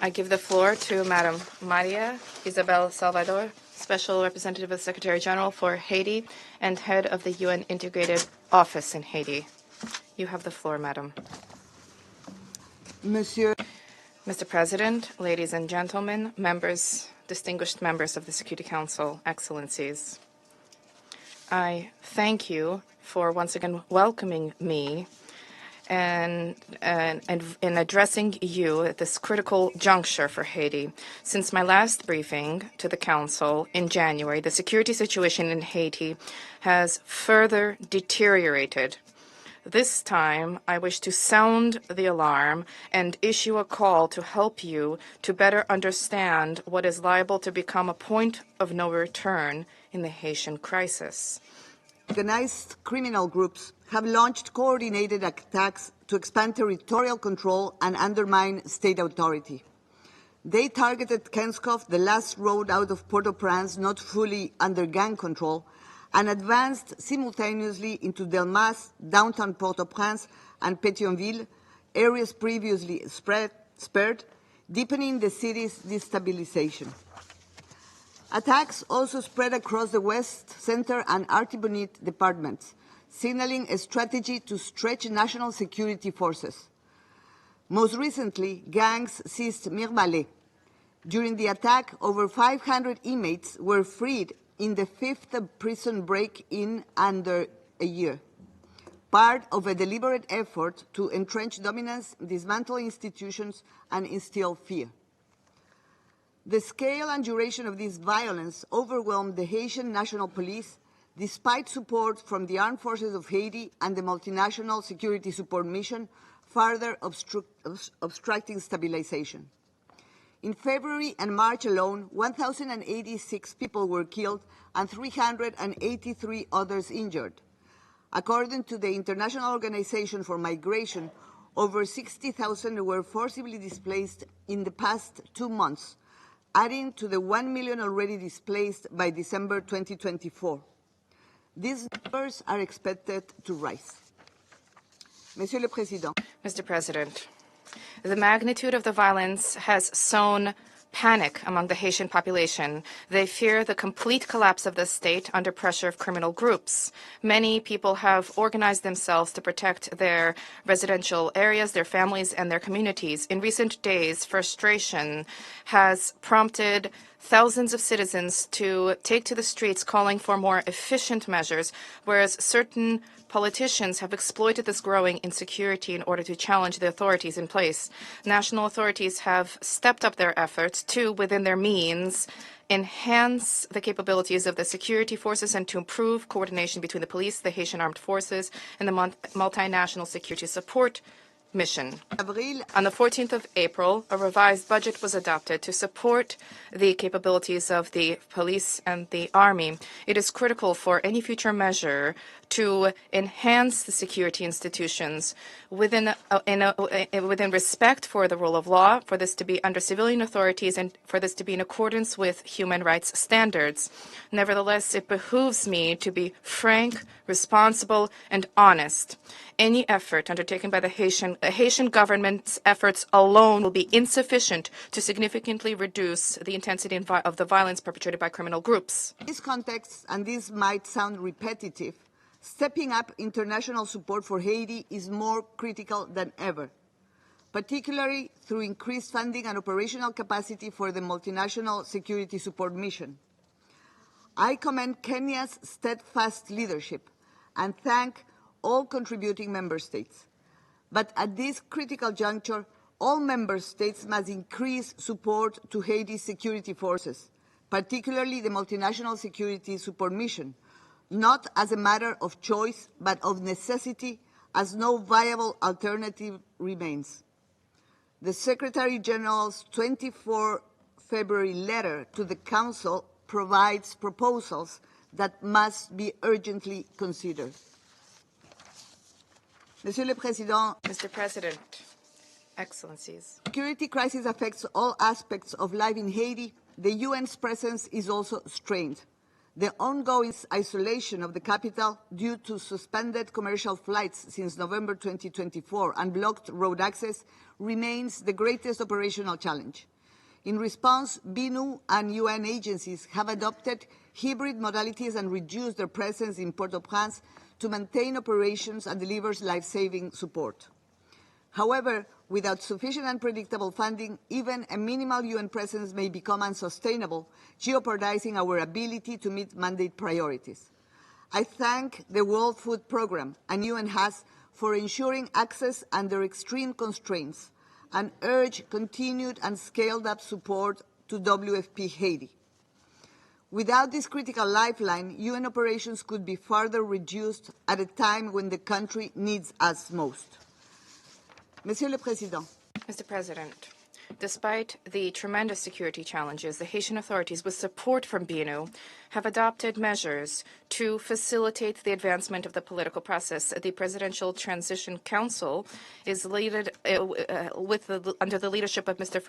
I give the floor to Madam María Isabel Salvador, Special Representative of the Secretary General for Haiti and head of the UN Integrated Office in Haiti. You have the floor, Madam. Monsieur. Mr. President, ladies and gentlemen, distinguished members of the Security Council, Excellencies, I thank you for once again welcoming me and in addressing you at this critical juncture for Haiti. Since my last briefing to the Council in January, the security situation in Haiti has further deteriorated. This time, I wish to sound the alarm and issue a call to help you to better understand what is liable to become a point of no return in the Haitian crisis. Organized criminal groups have launched coordinated attacks to expand territorial control and undermine state authority. They targeted Kenskov, the last road out of Port-au-Prince not fully under gang control, and advanced simultaneously into Delmas, downtown Port-au-Prince, and Pétionville, areas previously spared, deepening the city's destabilization. Attacks also spread across the West, Center, and Artibonite departments, signaling a strategy to stretch national security forces. Most recently, gangs seized Mirbalais. During the attack, over 500 inmates were freed in the fifth prison break-in under a year, part of a deliberate effort to entrench dominance, dismantle institutions, and instill fear. The scale and duration of this violence overwhelmed the Haitian National Police, despite support from the Armed Forces of Haiti and the Multinational Security Support Mission, further obstructing stabilization. In February and March alone, 1,086 people were killed and 383 others injured. According to the International Organization for Migration, over 60,000 were forcibly displaced in the past 2 months, adding to the 1 million already displaced by December 2024. These numbers are expected to rise. Monsieur le Président. Mr. President, the magnitude of the violence has sown panic among the Haitian population. They fear the complete collapse of the state under pressure of criminal groups. Many people have organized themselves to protect their residential areas, their families, and their communities. In recent days, frustration has prompted thousands of citizens to take to the streets calling for more efficient measures, whereas certain politicians have exploited this growing insecurity in order to challenge the authorities in place. National authorities have stepped up their efforts to, within their means, enhance the capabilities of the security forces and to improve coordination between the police, the Haitian Armed Forces, and the Multinational Security Support Mission. On the 14th of April, a revised budget was adopted to support the capabilities of the police and the army. It is critical for any future measure to enhance the security institutions within respect for the rule of law, for this to be under civilian authorities, and for this to be in accordance with human rights standards. Nevertheless, it behooves me to be frank, responsible, and honest. Any effort undertaken by the Haitian government's efforts alone will be insufficient to significantly reduce the intensity of the violence perpetrated by criminal groups. In this context, and this might sound repetitive, stepping up international support for Haiti is more critical than ever, particularly through increased funding and operational capacity for the Multinational Security Support Mission. I commend Kenya's steadfast leadership and thank all contributing member states. But at this critical juncture, all member states must increase support to Haiti's security forces, particularly the Multinational Security Support Mission, not as a matter of choice, but of necessity, as no viable alternative remains. The Secretary General's 24 February letter to the Council provides proposals that must be urgently considered. Monsieur le Président, Mr. President, Excellencies. Security crisis affects all aspects of life in Haiti. The UN's presence is also strained. The ongoing isolation of the capital due to suspended commercial flights since November 2024 and blocked road access remains the greatest operational challenge. In response, BNU and UN agencies have adopted hybrid modalities and reduced their presence in Port-au-Prince to maintain operations and deliver life-saving support. However, without sufficient and predictable funding, even a minimal UN presence may become unsustainable, jeopardizing our ability to meet mandate priorities. I thank the World Food Programme and UNHAS for ensuring access under extreme constraints and urge continued and scaled-up support to WFP Haiti. Without this critical lifeline, UN operations could be further reduced at a time when the country needs us most. Monsieur le Président, Mr. President, despite the tremendous security challenges, the Haitian authorities, with support from BNU, have adopted measures to facilitate the advancement of the political process. The Presidential Transition Council is led under the leadership of Mr.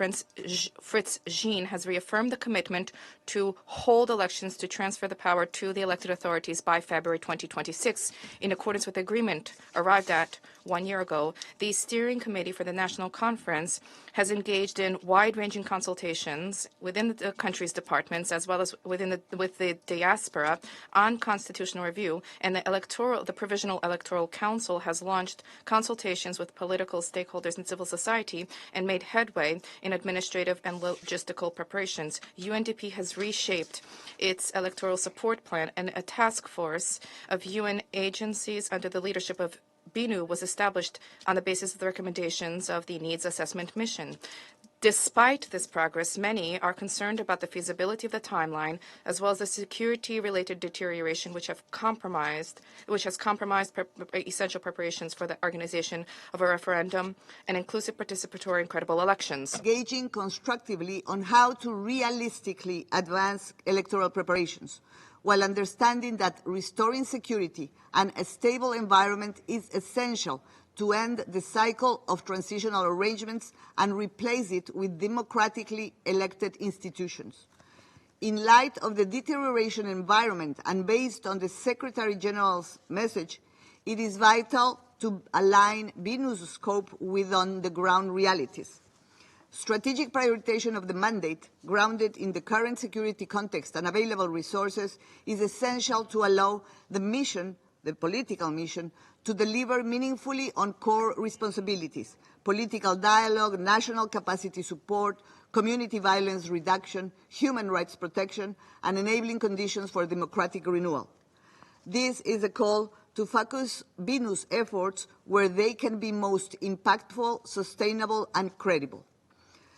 Fritz Jean, has reaffirmed the commitment to hold elections to transfer the power to the elected authorities by February 2026, in accordance with the agreement arrived at 1 year ago. The Steering Committee for the National Conference has engaged in wide-ranging consultations within the country's departments as well as with the diaspora on constitutional review, and the Provisional Electoral Council has launched consultations with political stakeholders and civil society and made headway in administrative and logistical preparations. UNDP has reshaped its electoral support plan, and a task force of UN agencies under the leadership of BNU was established on the basis of the recommendations of the Needs Assessment Mission. Despite this progress, many are concerned about the feasibility of the timeline, as well as the security-related deterioration which has compromised essential preparations for the organization of a referendum and inclusive, participatory, and credible elections. Engaging constructively on how to realistically advance electoral preparations, while understanding that restoring security and a stable environment is essential to end the cycle of transitional arrangements and replace it with democratically elected institutions. In light of the deterioration environment and based on the Secretary General's message, it is vital to align BNU's scope with on-the-ground realities. Strategic prioritization of the mandate, grounded in the current security context and available resources, is essential to allow the mission, the political mission, to deliver meaningfully on core responsibilities: political dialogue, national capacity support, community violence reduction, human rights protection, and enabling conditions for democratic renewal. This is a call to focus BNU's efforts where they can be most impactful, sustainable, and credible.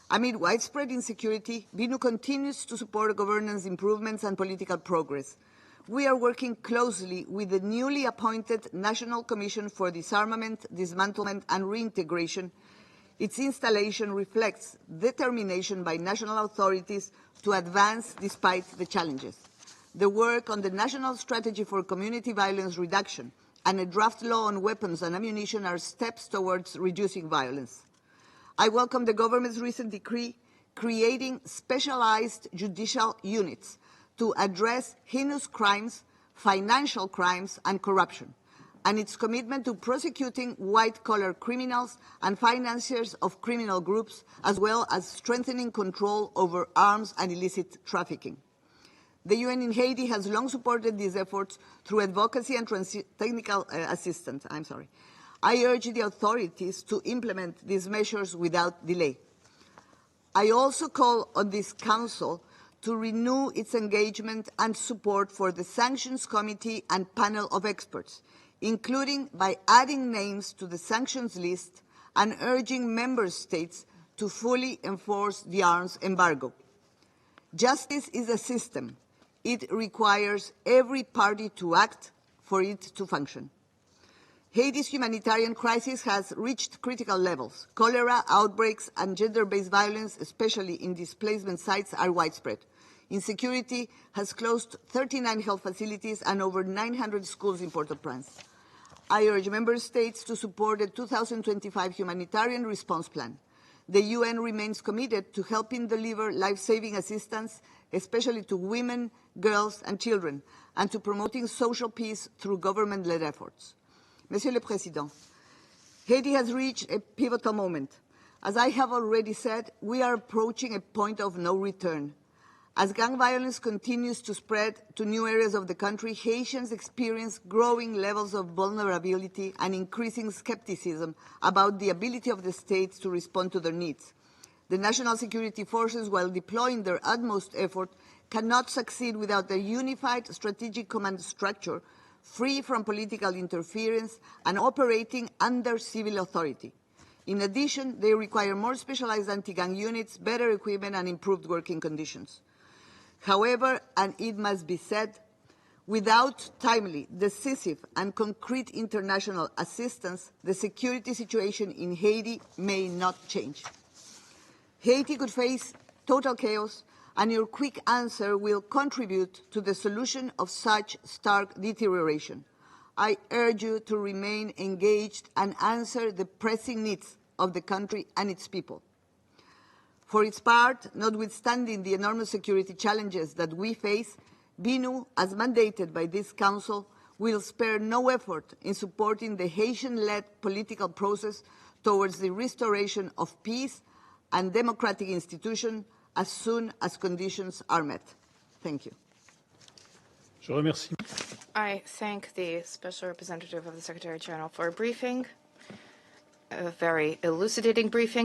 Amid widespread insecurity, BNU continues to support governance improvements and political progress. We are working closely with the newly appointed National Commission for Disarmament, Dismantlement, and Reintegration. Its installation reflects determination by national authorities to advance despite the challenges. The work on the National Strategy for Community Violence Reduction and a draft law on weapons and ammunition are steps towards reducing violence. I welcome the government's recent decree creating specialized judicial units to address heinous crimes, financial crimes, and corruption, and its commitment to prosecuting white-collar criminals and financiers of criminal groups, as well as strengthening control over arms and illicit trafficking. The UN in Haiti has long supported these efforts through advocacy and technical assistance. I urge the authorities to implement these measures without delay. I also call on this Council to renew its engagement and support for the Sanctions Committee and panel of experts, including by adding names to the sanctions list and urging member states to fully enforce the arms embargo. Justice is a system. It requires every party to act for it to function. Haiti's humanitarian crisis has reached critical levels. Cholera outbreaks and gender-based violence, especially in displacement sites, are widespread. Insecurity has closed 39 health facilities and over 900 schools in Port-au-Prince. I urge member states to support the 2025 Humanitarian Response Plan. the UN remains committed to helping deliver life-saving assistance, especially to women, girls, and children, and to promoting social peace through government-led efforts. Monsieur le Président, Haiti has reached a pivotal moment. As I have already said, we are approaching a point of no return. As gang violence continues to spread to new areas of the country, Haitians experience growing levels of vulnerability and increasing skepticism about the ability of the states to respond to their needs. The national security forces, while deploying their utmost effort, cannot succeed without a unified strategic command structure, free from political interference and operating under civil authority. In addition, they require more specialized anti-gang units, better equipment, and improved working conditions. However, and it must be said, without timely, decisive, and concrete international assistance, the security situation in Haiti may not change. Haiti could face total chaos, and your quick answer will contribute to the solution of such stark deterioration. I urge you to remain engaged and answer the pressing needs of the country and its people. For its part, notwithstanding the enormous security challenges that we face, BINU, as mandated by this Council, will spare no effort in supporting the Haitian-led political process towards the restoration of peace and democratic institutions as soon as conditions are met. Thank you. Je remercie. I thank the Special Representative of the Secretary General for a briefing, a very elucidating briefing.